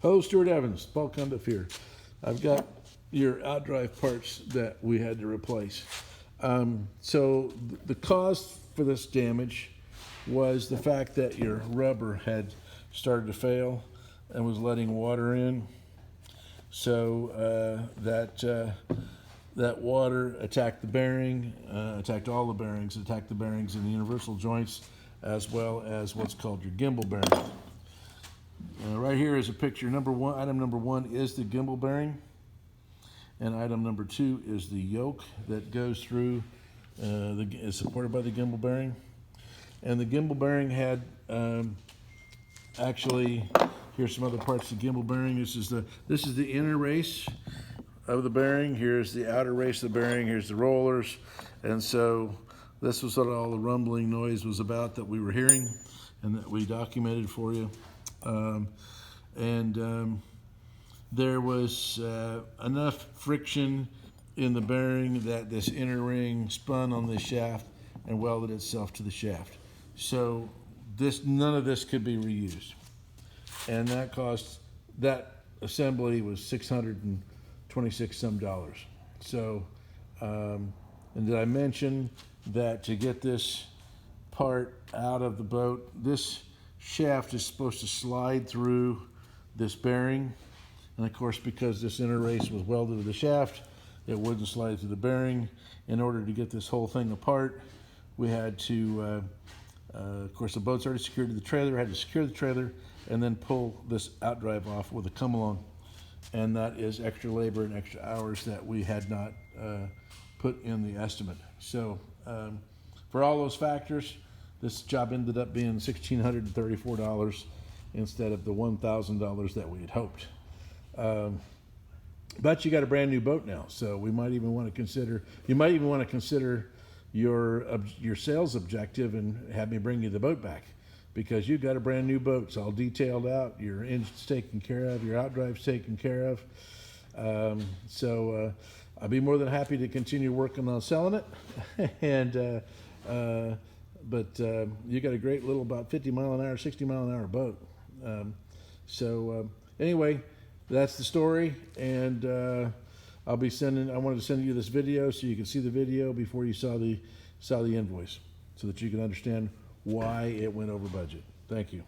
Hello, Stuart Evans, bulk conduit here. I've got your outdrive parts that we had to replace. So the cause for this damage was the fact that your rubber had started to fail and was letting water in. So that water attacked the bearing, attacked all the bearings, attacked the bearings in the universal joints, as well as what's called your gimbal bearing. Right here is a picture. Item number one is the gimbal bearing, and item number two is the yoke that goes through, is supported by the gimbal bearing. And the gimbal bearing had, actually, here's some other parts of the gimbal bearing. This is the inner race of the bearing. Here's the outer race of the bearing. Here's the rollers. And so this was what all the rumbling noise was about that we were hearing and that we documented for you. There was enough friction in the bearing that this inner ring spun on the shaft and welded itself to the shaft. So none of this could be reused. And that assembly was $626 some. So, and did I mention that to get this part out of the boat, this shaft is supposed to slide through this bearing, and of course, because this inner race was welded to the shaft, it wouldn't slide through the bearing. In order to get this whole thing apart, we had to, of course, the boat's already secured to the trailer, had to secure the trailer and then pull this outdrive off with a come along, and that is extra labor and extra hours that we had not put in the estimate. So for all those factors, this job ended up being $1,634 instead of the $1,000 that we had hoped. But you got a brand new boat now, so we might even want to consider. You might even want to consider your sales objective and have me bring you the boat back, because you've got a brand new boat. It's all detailed out. Your engine's taken care of. Your outdrive's taken care of. I'll be more than happy to continue working on selling it, but you got a great little about 50 mile an hour, 60 mile an hour boat. Anyway, that's the story, and I wanted to send you this video so you can see the video before you saw the invoice, so that you can understand why it went over budget. Thank you.